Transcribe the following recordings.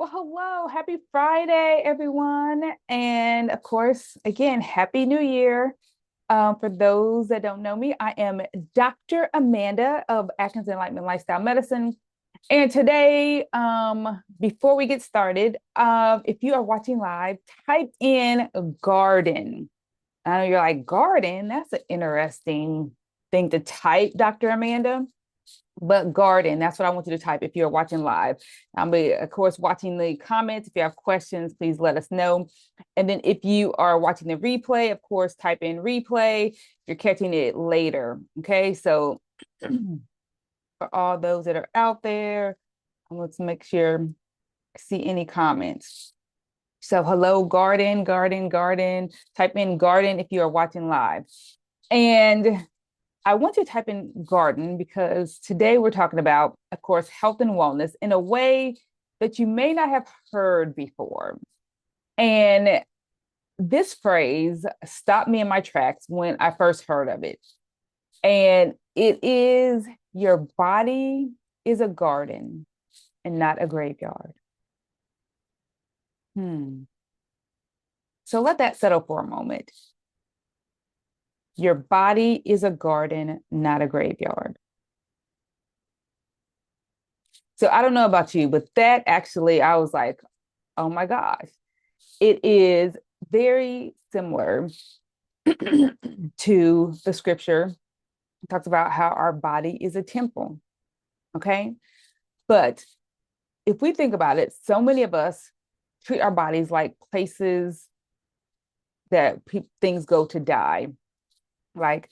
Well, hello, happy Friday, everyone. And of course, again, happy New Year. For those that don't know me, I am Dr. Amanda of Atkins Enlightenment Lifestyle Medicine. And today, before we get started, if you are watching live, type in garden. I know you're like, garden? That's an interesting thing to type, Dr. Amanda. But garden, that's what I want you to type if you're watching live. I'll be, of course, watching the comments. If you have questions, please let us know. And then if you are watching the replay, of course, type in replay. If you're catching it later. Okay. So for all those that are out there, let's make sure I see any comments. So hello, garden, garden, garden. Type in garden if you are watching live. And I want you to type in garden because today we're talking about, of course, health and wellness in a way that you may not have heard before. And this phrase stopped me in my tracks when I first heard of it. And it is your body is a garden and not a graveyard. So let that settle for a moment. Your body is a garden, not a graveyard. So I don't know about you, but that actually, I was like, oh my gosh, it is very similar to the scripture. It talks about how our body is a temple. Okay. But if we think about it, so many of us treat our bodies like places that things go to die, like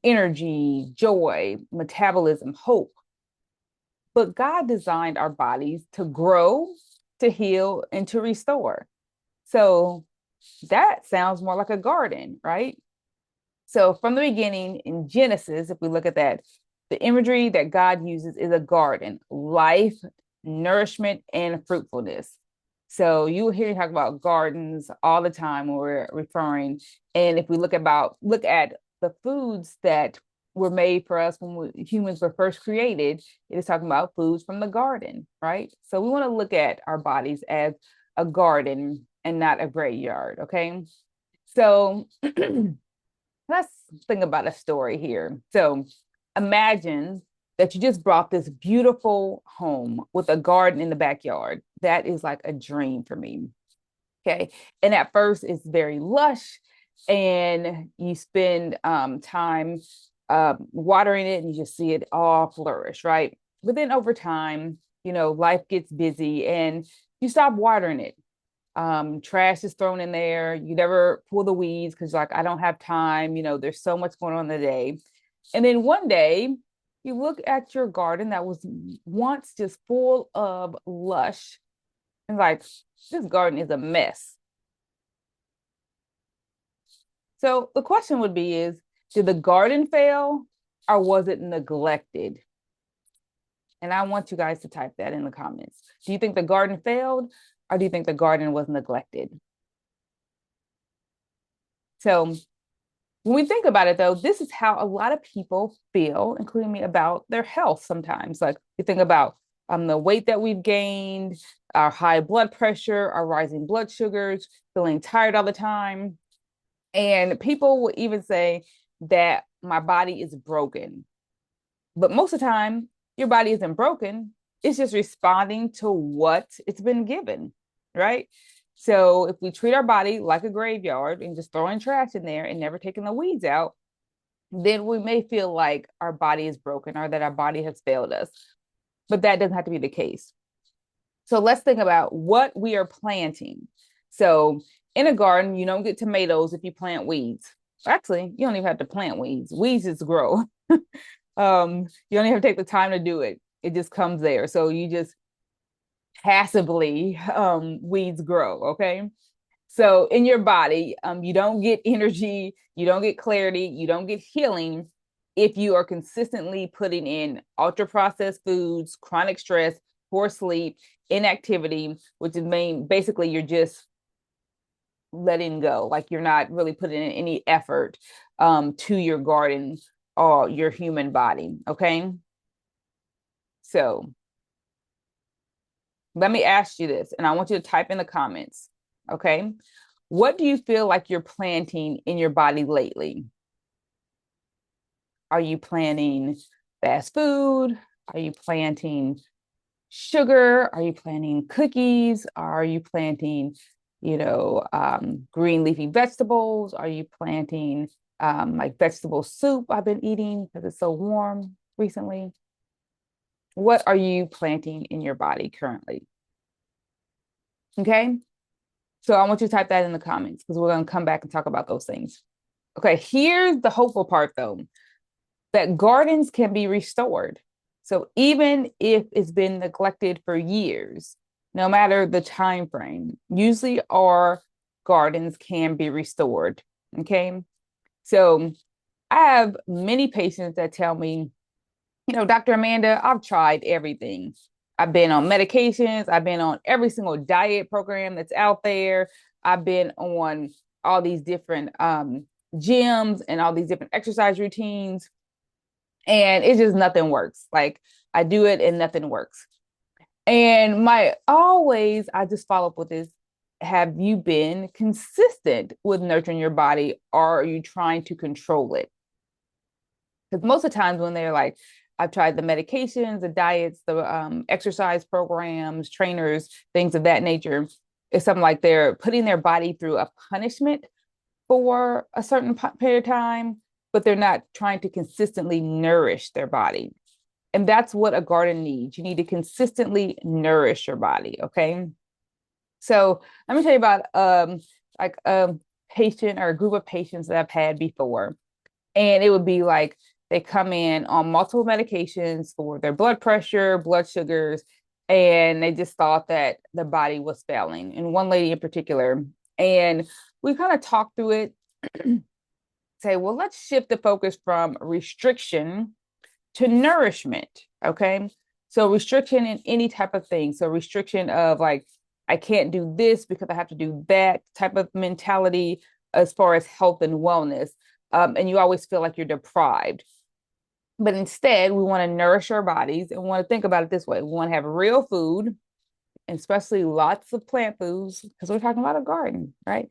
energy, joy, metabolism, hope. But God designed our bodies to grow, to heal, and to restore. So that sounds more like a garden, right? So from the beginning in Genesis, if we look at that, the imagery that God uses is a garden, life, nourishment, and fruitfulness. So you will hear me talk about gardens all the time when we're referring. And if we look at the foods that were made for us when humans were first created, it is talking about foods from the garden, right? So we want to look at our bodies as a garden and not a graveyard, okay? So let's think about a story here. So imagine that you just brought this beautiful home with a garden in the backyard. That is like a dream for me. Okay. And at first, it's very lush, and you spend time watering it, and you just see it all flourish, right? But then over time, life gets busy and you stop watering it. Trash is thrown in there. You never pull the weeds because like, I don't have time. There's so much going on in the day. And then one day you look at your garden that was once just full of lush and like, this garden is a mess. So the question would be is, did the garden fail or was it neglected? And I want you guys to type that in the comments. Do you think the garden failed or do you think the garden was neglected? So when we think about it, though, this is how a lot of people feel, including me, about their health sometimes. Like you think about the weight that we've gained, our high blood pressure, our rising blood sugars, feeling tired all the time. And people will even say that my body is broken. But most of the time, your body isn't broken. It's just responding to what it's been given, right? So if we treat our body like a graveyard and just throwing trash in there and never taking the weeds out, then we may feel like our body is broken or that our body has failed us. But that doesn't have to be the case. So let's think about what we are planting. So in a garden, you don't get tomatoes if you plant weeds. Actually, you don't even have to plant weeds. Weeds just grow. You don't even have to take the time to do it. It just comes there. So you just passively weeds grow. Okay. So in your body, you don't get energy, you don't get clarity, you don't get healing if you are consistently putting in ultra processed foods, chronic stress, poor sleep, inactivity, which is basically you're just letting go. Like you're not really putting in any effort to your garden or your human body. Okay. So Let me ask you this, and I want you to type in the comments. Okay. What do you feel like you're planting in your body lately? Are you planting fast food? Are you planting sugar? Are you planting cookies? Are you planting, green leafy vegetables? Are you planting like vegetable soup I've been eating because it's so warm recently? What are you planting in your body currently? Okay. So I want you to type that in the comments because we're going to come back and talk about those things. Okay. Here's the hopeful part though, that gardens can be restored. So even if it's been neglected for years, no matter the time frame, usually our gardens can be restored. Okay. So I have many patients that tell me, Dr. Amanda, I've tried everything. I've been on medications. I've been on every single diet program that's out there. I've been on all these different gyms and all these different exercise routines. And it just nothing works. Like I do it and nothing works. And I just follow up with this. Have you been consistent with nurturing your body, or are you trying to control it? Because most of the times when they're like, I've tried the medications, the diets, the exercise programs, trainers, things of that nature, it's something like they're putting their body through a punishment for a certain period of time, but they're not trying to consistently nourish their body. And that's what a garden needs. You need to consistently nourish your body. Okay. So let me tell you about like a patient or a group of patients that I've had before. And it would be like they come in on multiple medications for their blood pressure, blood sugars, and they just thought that the body was failing. And one lady in particular, and we kind of talked through it, say, well, let's shift the focus from restriction to nourishment. Okay. So restriction in any type of thing. So restriction of like, I can't do this because I have to do that type of mentality as far as health and wellness. And you always feel like you're deprived. But instead, we want to nourish our bodies and we want to think about it this way. We want to have real food, and especially lots of plant foods, because we're talking about a garden, right?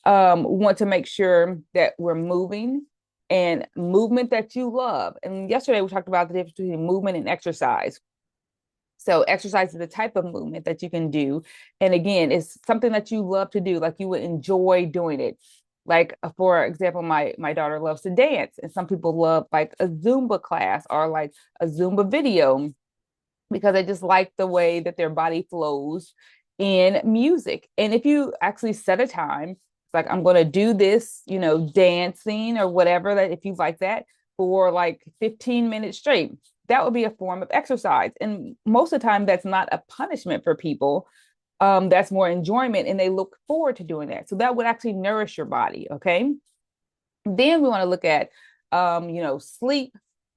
We want to make sure that we're moving and movement that you love. And yesterday we talked about the difference between movement and exercise. So exercise is the type of movement that you can do. And again, it's something that you love to do, like you would enjoy doing it. Like for example, my daughter loves to dance, and some people love like a Zumba class or like a Zumba video because they just like the way that their body flows in music. And if you actually set a time, it's like I'm going to do this, dancing or whatever, that if you like that for like 15 minutes straight, that would be a form of exercise. And most of the time that's not a punishment for people. That's more enjoyment, and they look forward to doing that. So that would actually nourish your body. Okay. Then we want to look at, sleep,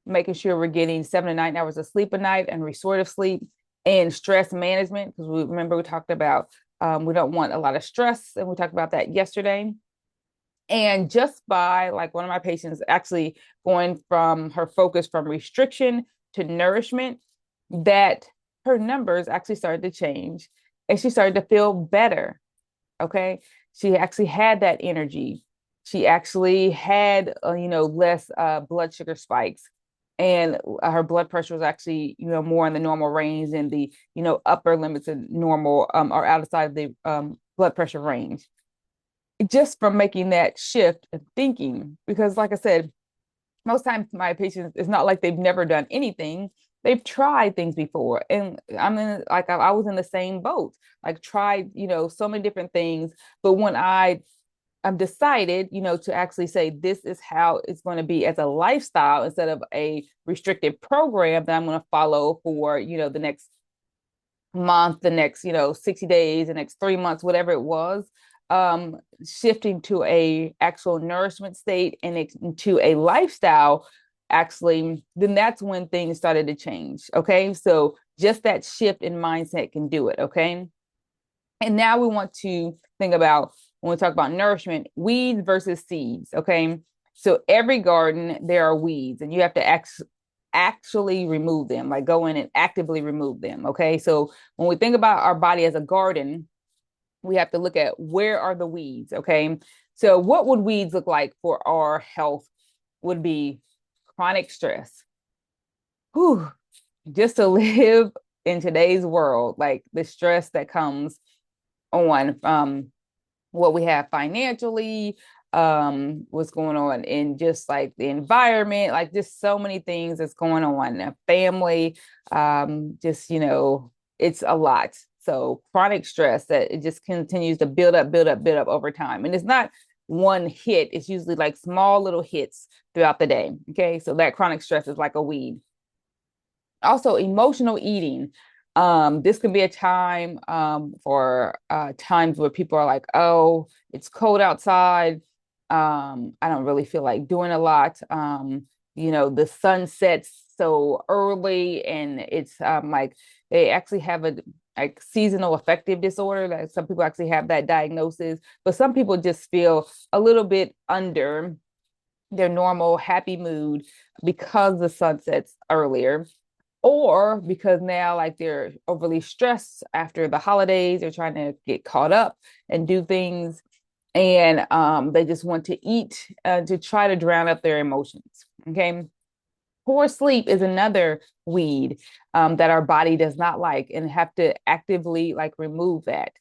making sure we're getting 7 to 9 hours of sleep a night and restorative sleep, and stress management. Because we talked about we don't want a lot of stress, and we talked about that yesterday. And just by like one of my patients actually going from her focus from restriction to nourishment, that her numbers actually started to change and she started to feel better. Okay. She actually had that energy. She actually had, less blood sugar spikes. And her blood pressure was actually, more in the normal range and the, upper limits of normal or outside of the blood pressure range. Just from making that shift of thinking, because like I said, most times my patients, it's not like they've never done anything. They've tried things before. And I was in the same boat, like tried, so many different things. But when I'm decided, to actually say this is how it's going to be as a lifestyle instead of a restricted program that I'm going to follow for, the next month, the next, 60 days, the next 3 months, whatever it was, shifting to a actual nourishment state and into a lifestyle, actually, then that's when things started to change. Okay. So just that shift in mindset can do it. Okay. And now we want to think about, when we talk about nourishment, weeds versus seeds. Okay. So every garden, there are weeds, and you have to actually remove them, like go in and actively remove them. Okay. So when we think about our body as a garden, we have to look at where are the weeds. Okay. So what would weeds look like for our health would be chronic stress. Whew, just to live in today's world, like the stress that comes on what we have financially, what's going on in just like the environment, like just so many things that's going on in a family. Just, it's a lot. So chronic stress that it just continues to build up, build up, build up over time. And it's not one hit, it's usually like small little hits throughout the day. Okay. So that chronic stress is like a weed. Also, emotional eating. This can be a time for times where people are like, oh, it's cold outside. I don't really feel like doing a lot. The sun sets so early, and it's like they actually have a like seasonal affective disorder. Like some people actually have that diagnosis, but some people just feel a little bit under their normal happy mood because the sun sets earlier, or because now like they're overly stressed after the holidays, they're trying to get caught up and do things, and they just want to eat to try to drown out their emotions. Okay. Poor sleep is another weed that our body does not like, and have to actively like remove that.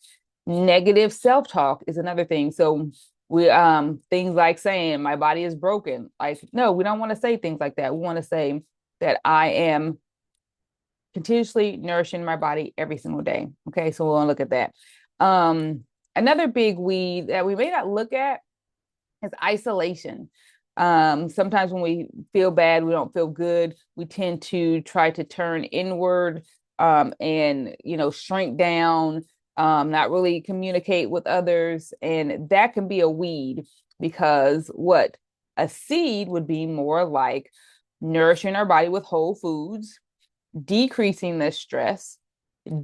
Negative self-talk is another thing. So we things like saying my body is broken. Like, no, we don't want to say things like that. We want to say that I am continuously nourishing my body every single day. Okay, so we'll look at that. Another big weed that we may not look at is isolation. Sometimes when we feel bad, we don't feel good, we tend to try to turn inward, and shrink down, not really communicate with others, and that can be a weed, because what a seed would be more like nourishing our body with whole foods, decreasing the stress,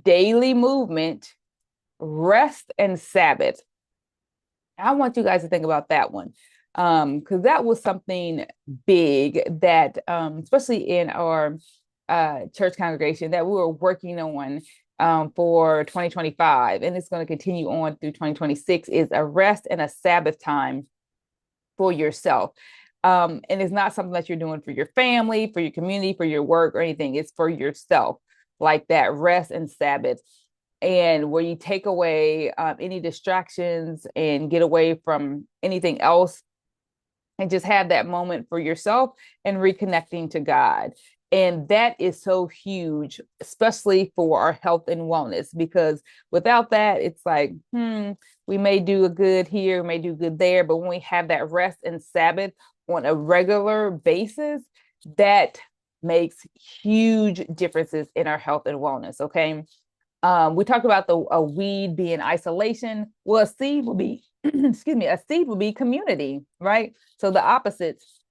daily movement, rest, and Sabbath. I want you guys to think about that one, because that was something big that, especially in our church congregation, that we were working on for 2025, and it's going to continue on through 2026, is a rest and a Sabbath time for yourself. And it's not something that you're doing for your family, for your community, for your work, or anything. It's for yourself, like that rest and Sabbath, and where you take away any distractions and get away from anything else, and just have that moment for yourself and reconnecting to God. And that is so huge, especially for our health and wellness, because without that, it's like, we may do a good here, we may do good there. But when we have that rest and Sabbath on a regular basis, that makes huge differences in our health and wellness. Okay. We talked about a weed being isolation. Well, a seed will be, excuse me, a seed will be community, right? So the opposites.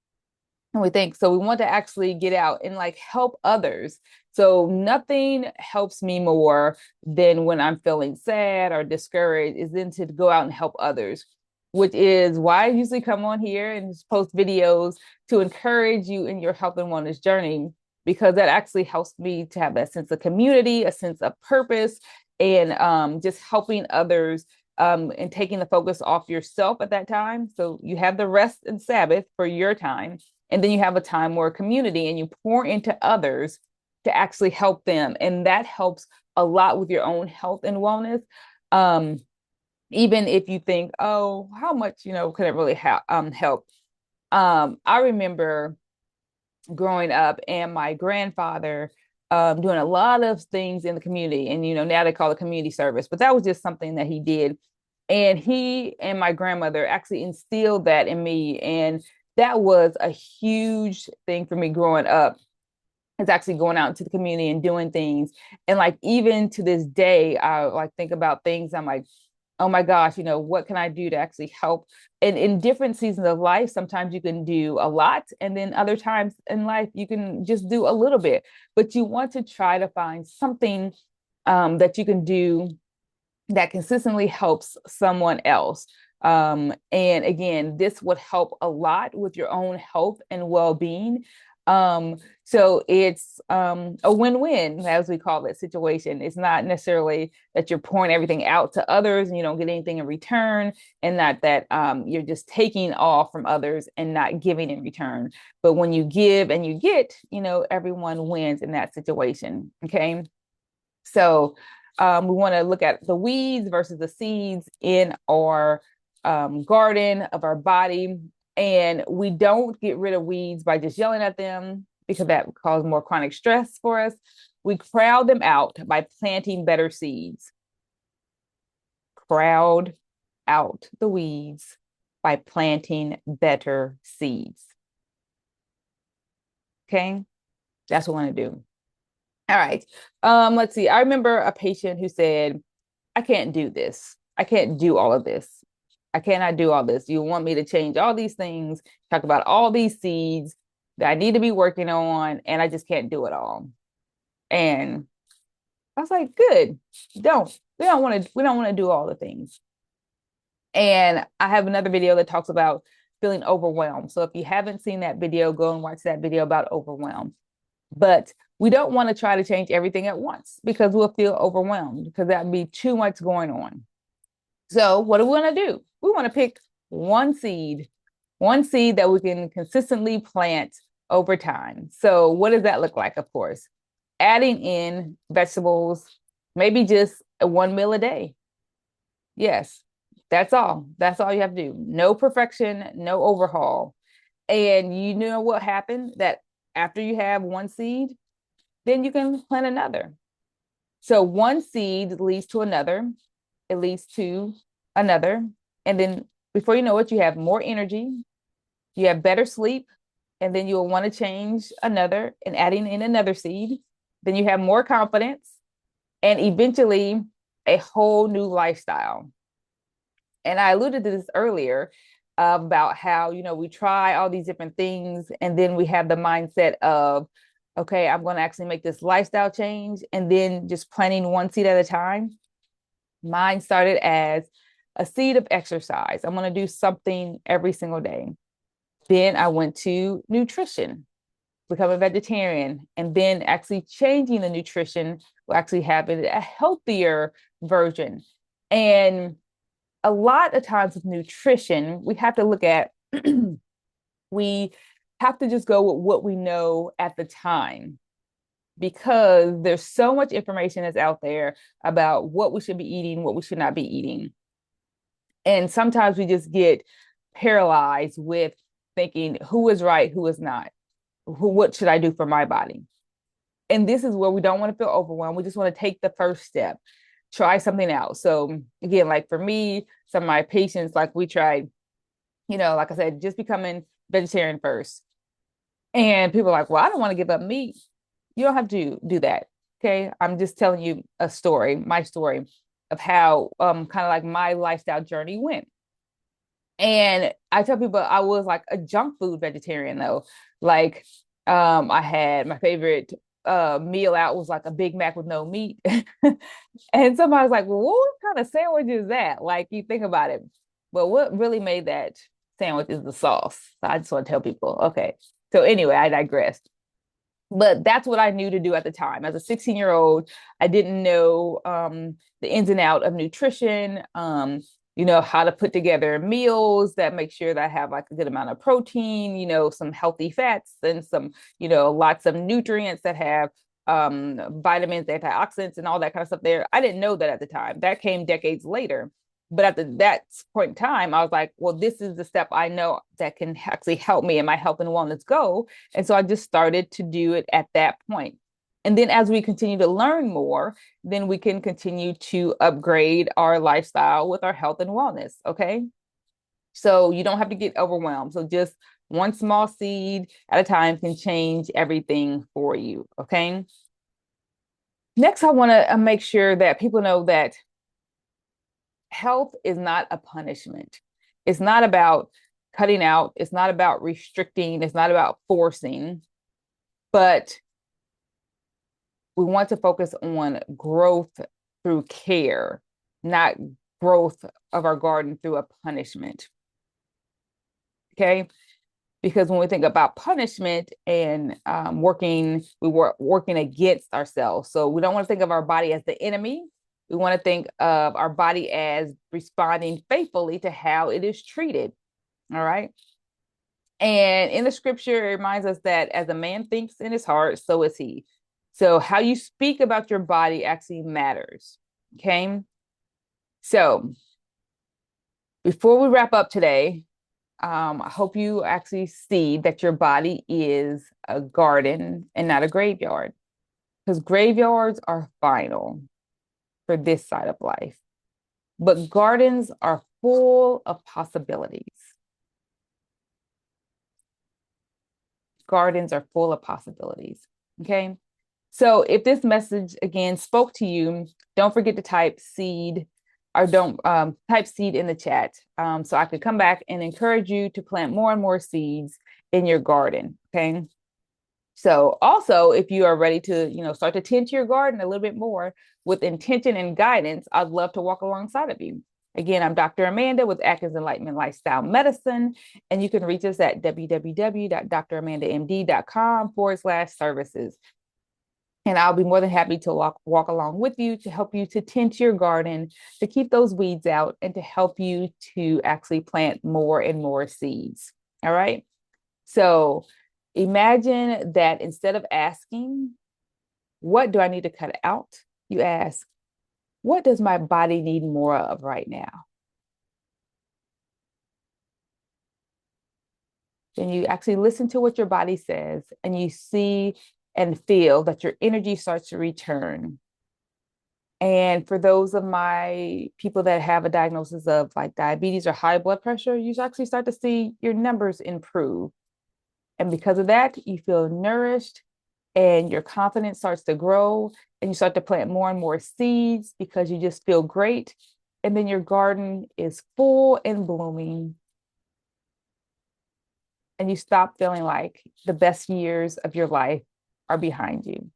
And we think so. We want to actually get out and like help others. So nothing helps me more than when I'm feeling sad or discouraged, is then to go out and help others, which is why I usually come on here and post videos to encourage you in your health and wellness journey, because that actually helps me to have that sense of community, a sense of purpose, and just helping others, and taking the focus off yourself at that time. So you have the rest and Sabbath for your time, and then you have a time more community, and you pour into others to actually help them. And that helps a lot with your own health and wellness. Even if you think, oh, how much, could it really help? I remember growing up and my grandfather doing a lot of things in the community. And, now they call it community service, but that was just something that he did. And he and my grandmother actually instilled that in me. And that was a huge thing for me growing up, is actually going out into the community and doing things. And like, even to this day, I like think about things. I'm like, oh my gosh, what can I do to actually help? And in different seasons of life, sometimes you can do a lot. And then other times in life, you can just do a little bit, but you want to try to find something that you can do that consistently helps someone else. And again, this would help a lot with your own health and well-being. So it's a win-win, as we call it, situation. It's not necessarily that you're pouring everything out to others and you don't get anything in return, and not that you're just taking all from others and not giving in return. But when you give and you get, everyone wins in that situation. Okay. So we want to look at the weeds versus the seeds in our garden of our body. And we don't get rid of weeds by just yelling at them, because that causes more chronic stress for us. We crowd them out by planting better seeds. Crowd out the weeds by planting better seeds. Okay, that's what I want to do. All right. Let's see. I remember a patient who said, I can't do this. I can't do all of this. I cannot do all this. You want me to change all these things, talk about all these seeds that I need to be working on, and I just can't do it all. And I was like, good. We don't want to do all the things. And I have another video that talks about feeling overwhelmed. So if you haven't seen that video, go and watch that video about overwhelm. But we don't want to try to change everything at once, because we'll feel overwhelmed, because that'd be too much going on. So what do we want to do? We want to pick one seed that we can consistently plant over time. So what does that look like? Of course, adding in vegetables, maybe just one meal a day. Yes, that's all. That's all you have to do. No perfection, no overhaul. And you know what happened? That after you have one seed, then you can plant another. So one seed leads to another, it leads to another. And then before you know it, you have more energy, you have better sleep, and then you'll want to change another and adding in another seed. Then you have more confidence, and eventually a whole new lifestyle. And I alluded to this earlier about how, we try all these different things, and then we have the mindset of, okay, I'm going to actually make this lifestyle change, and then just planting one seed at a time. Mine started as a seed of exercise. I'm going to do something every single day. Then I went to nutrition, become a vegetarian, and then actually changing the nutrition will actually have a healthier version. And a lot of times with nutrition, we have to look at, we have to just go with what we know at the time, because there's so much information that's out there about what we should be eating, what we should not be eating. And sometimes we just get paralyzed with thinking who is right, who is not, what should I do for my body? And this is where we don't want to feel overwhelmed. We just want to take the first step, try something out. So again, like for me, some of my patients, like we tried, like I said, just becoming vegetarian first. And people are like, well, I don't want to give up meat. You don't have to do that. Okay. I'm just telling you a story, my story of how kind of like my lifestyle journey went. And I tell people I was like a junk food vegetarian though. Like I had my favorite meal out was like a Big Mac with no meat. And somebody's like, well, what kind of sandwich is that? Like you think about it. But what really made that sandwich is the sauce. So I just want to tell people, okay. So anyway, I digressed. But that's what I knew to do at the time. As a 16-year-old, I didn't know the ins and out of nutrition, how to put together meals that make sure that I have like a good amount of protein, some healthy fats and some, lots of nutrients that have vitamins, antioxidants, and all that kind of stuff there. I didn't know that at the time. That came decades later. But at that point in time, I was like, well, this is the step I know that can actually help me in my health and wellness goal. And so I just started to do it at that point. And then as we continue to learn more, then we can continue to upgrade our lifestyle with our health and wellness. Okay. So you don't have to get overwhelmed. So just one small seed at a time can change everything for you. Okay. Next, I want to make sure that people know that health is not a punishment. It's not about cutting out. It's not about restricting. It's not about forcing, but we want to focus on growth through care, not growth of our garden through a punishment. Okay. Because when we think about punishment and we were working against ourselves. So we don't want to think of our body as the enemy. We want to think of our body as responding faithfully to how it is treated. All right. And in the scripture, it reminds us that as a man thinks in his heart, so is he. So how you speak about your body actually matters. Okay. So before we wrap up today, I hope you actually see that your body is a garden and not a graveyard, because graveyards are final for this side of life, but gardens are full of possibilities. Gardens are full of possibilities. Okay. So if this message again spoke to you, don't forget to type seed or don't type seed in the chat, so I could come back and encourage you to plant more and more seeds in your garden. Okay. So also, if you are ready to, start to tend to your garden a little bit more with intention and guidance, I'd love to walk alongside of you. Again, I'm Dr. Amanda with Adkins Enlightenment Lifestyle Medicine, and you can reach us at www.dramandamd.com/services. And I'll be more than happy to walk along with you to help you to tend to your garden, to keep those weeds out, and to help you to actually plant more and more seeds. All right. So imagine that instead of asking, what do I need to cut out? You ask, what does my body need more of right now? Then you actually listen to what your body says, and you see and feel that your energy starts to return. And for those of my people that have a diagnosis of like diabetes or high blood pressure, you actually start to see your numbers improve. And because of that, you feel nourished and your confidence starts to grow, and you start to plant more and more seeds because you just feel great. And then your garden is full and blooming, and you stop feeling like the best years of your life are behind you.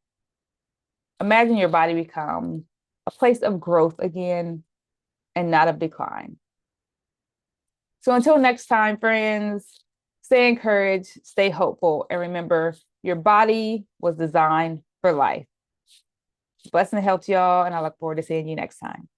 Imagine your body become a place of growth again and not of decline. So until next time, friends, stay encouraged, stay hopeful, and remember, your body was designed for life. Blessing and health, y'all, and I look forward to seeing you next time.